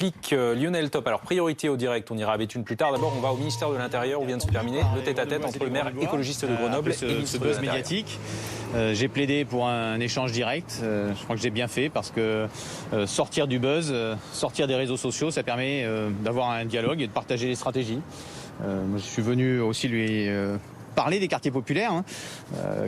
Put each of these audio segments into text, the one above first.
déclic Lionel Top. Alors priorité au direct, on ira à Béthune plus tard. D'abord on va au ministère de l'Intérieur où vient de se terminer le tête-à-tête entre le maire écologiste de Grenoble et le ministre de l'Intérieur. Médiatique. J'ai plaidé pour un échange direct. Je crois que j'ai bien fait parce que sortir du buzz, sortir des réseaux sociaux, ça permet d'avoir un dialogue et de partager les stratégies. Moi, je suis venu aussi lui parler des quartiers populaires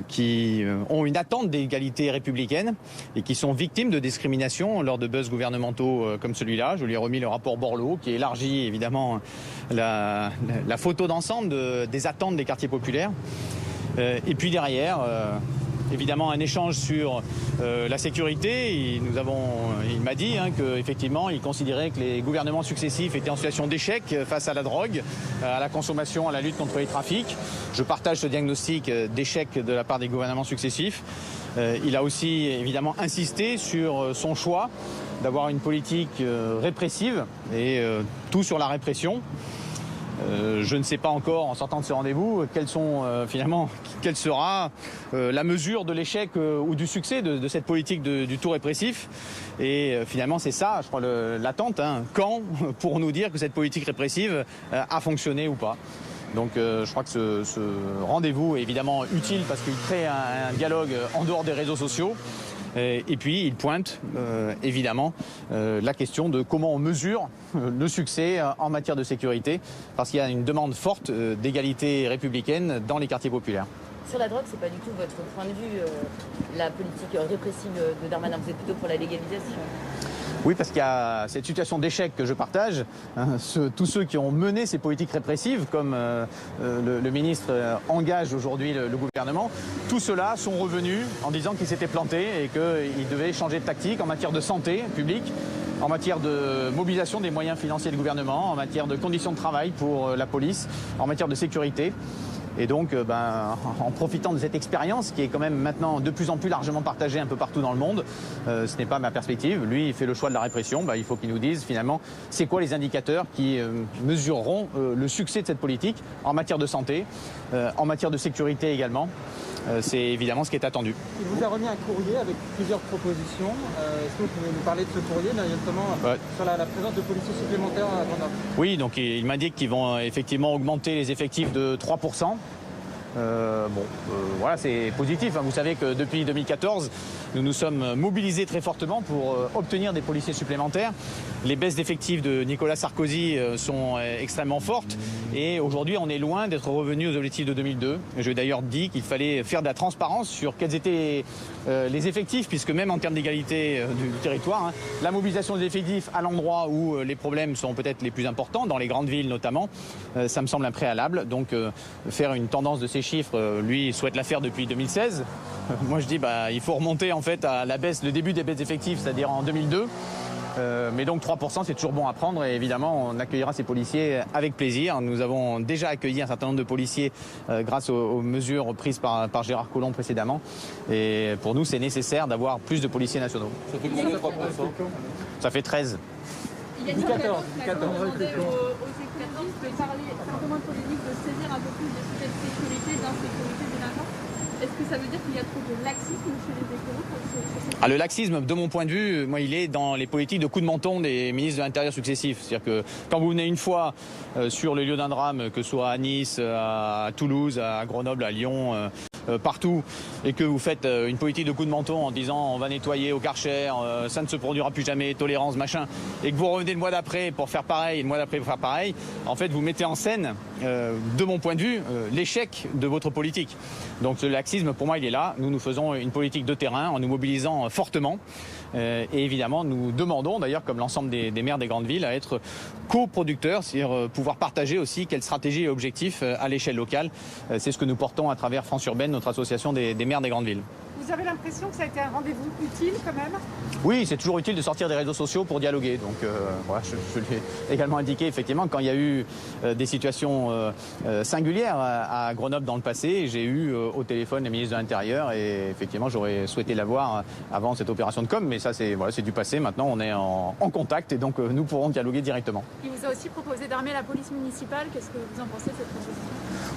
qui ont une attente d'égalité républicaine et qui sont victimes de discrimination lors de buzz gouvernementaux comme celui-là. Je lui ai remis le rapport Borloo qui élargit évidemment la photo d'ensemble des attentes des quartiers populaires. Et puis derrière, évidemment un échange sur la sécurité. Il m'a dit qu'effectivement il considérait que les gouvernements successifs étaient en situation d'échec face à la drogue, à la consommation, à la lutte contre les trafics. Je partage ce diagnostic d'échec de la part des gouvernements successifs. Il a aussi évidemment insisté sur son choix d'avoir une politique répressive et tout sur la répression. Je ne sais pas encore, en sortant de ce rendez-vous, quelle sera la mesure de l'échec ou du succès de cette politique du tout répressif. Et finalement, c'est ça, je crois, l'attente. Quand pourrons-nous dire que cette politique répressive a fonctionné ou pas ? Donc je crois que ce rendez-vous est évidemment utile parce qu'il crée un dialogue en dehors des réseaux sociaux. Et puis il pointe évidemment la question de comment on mesure le succès en matière de sécurité, parce qu'il y a une demande forte d'égalité républicaine dans les quartiers populaires. Sur la drogue, c'est pas du tout votre point de vue, la politique répressive de Darmanin, vous êtes plutôt pour la légalisation. Oui, parce qu'il y a cette situation d'échec que je partage. Tous ceux qui ont mené ces politiques répressives, comme le ministre engage aujourd'hui le gouvernement, tous ceux-là sont revenus en disant qu'ils s'étaient plantés et qu'ils devaient changer de tactique en matière de santé publique, en matière de mobilisation des moyens financiers du gouvernement, en matière de conditions de travail pour la police, en matière de sécurité. Et donc, en profitant de cette expérience qui est quand même maintenant de plus en plus largement partagée un peu partout dans le monde, ce n'est pas ma perspective. Lui, il fait le choix de la répression. Il faut qu'il nous dise finalement c'est quoi les indicateurs qui mesureront le succès de cette politique en matière de santé, en matière de sécurité également. C'est évidemment ce qui est attendu. Il vous a remis un courrier avec plusieurs propositions. Est-ce que vous pouvez nous parler de ce courrier, notamment sur la présence de policiers supplémentaires à Grenoble ? Oui, donc il m'indique qu'ils vont effectivement augmenter les effectifs de 3%. Voilà, c'est positif. Vous savez que depuis 2014, nous nous sommes mobilisés très fortement pour obtenir des policiers supplémentaires. Les baisses d'effectifs de Nicolas Sarkozy sont extrêmement fortes et aujourd'hui on est loin d'être revenu aux objectifs de 2002. Je lui ai d'ailleurs dit qu'il fallait faire de la transparence sur quels étaient les effectifs, puisque même en termes d'égalité du territoire, la mobilisation des effectifs à l'endroit où les problèmes sont peut-être les plus importants, dans les grandes villes notamment, ça me semble un préalable. Donc faire une tendance de ces chiffres, lui souhaite la faire depuis 2016. Moi je dis il faut remonter en fait à la baisse, le début des baisses d'effectifs, c'est-à-dire en 2002. Mais donc 3% c'est toujours bon à prendre et évidemment on accueillera ces policiers avec plaisir. Nous avons déjà accueilli un certain nombre de policiers grâce aux mesures prises par Gérard Collomb précédemment. Et pour nous c'est nécessaire d'avoir plus de policiers nationaux. Ça fait combien 3%? Ça fait 13. Il y a 14 aux écologistes de parler simplement de polémique, de saisir un peu plus de sujets de sécurité, d'insécurité, délinquance. Est-ce que ça veut dire qu'il y a trop de laxisme chez les écolos ? Le laxisme, de mon point de vue, moi, il est dans les politiques de coup de menton des ministres de l'Intérieur successifs. C'est-à-dire que quand vous venez une fois sur le lieu d'un drame, que ce soit à Nice, à Toulouse, à Grenoble, à Lyon, partout, et que vous faites une politique de coup de menton en disant on va nettoyer au Karcher, ça ne se produira plus jamais, tolérance, machin, et que vous revenez le mois d'après pour faire pareil, le mois d'après pour faire pareil, en fait vous mettez en scène, de mon point de vue, l'échec de votre politique. Donc le laxisme, pour moi, il est là. Nous faisons une politique de terrain en nous mobilisant fortement. Et évidemment, nous demandons, d'ailleurs, comme l'ensemble des maires des grandes villes, à être coproducteurs, c'est-à-dire pouvoir partager aussi quelle stratégie et objectifs à l'échelle locale. C'est ce que nous portons à travers France Urbaine, notre association des maires des grandes villes. Vous avez l'impression que ça a été un rendez-vous utile quand même ? Oui, c'est toujours utile de sortir des réseaux sociaux pour dialoguer. Donc voilà, je l'ai également indiqué, effectivement, quand il y a eu des situations singulières à Grenoble dans le passé, j'ai eu au téléphone le ministre de l'Intérieur et effectivement j'aurais souhaité l'avoir avant cette opération de com, mais ça c'est du passé. Maintenant on est en contact et donc nous pourrons dialoguer directement. Il vous a aussi proposé d'armer la police municipale. Qu'est-ce que vous en pensez de cette proposition ?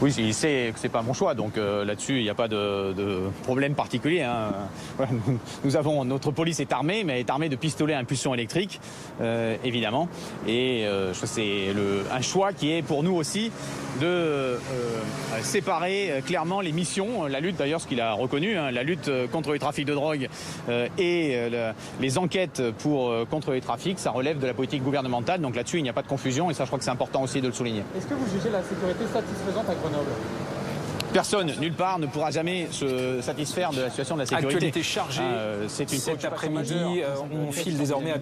Oui, il sait que c'est pas mon choix, donc là-dessus il n'y a pas de problème particulier. particulier. Hein. Voilà, notre police est armée, mais elle est armée de pistolets à impulsion électrique, évidemment. Et c'est un choix qui est pour nous aussi de séparer clairement les missions. La lutte, d'ailleurs, ce qu'il a reconnu, hein, la lutte contre les trafics de drogue et les enquêtes contre les trafics, ça relève de la politique gouvernementale. Donc là-dessus, il n'y a pas de confusion. Et ça, je crois que c'est important aussi de le souligner. Est-ce que vous jugez la sécurité satisfaisante à Grenoble ? Personne, nulle part, ne pourra jamais se satisfaire de la situation de la sécurité. Actualité chargée. C'est une cet après-midi, on file désormais à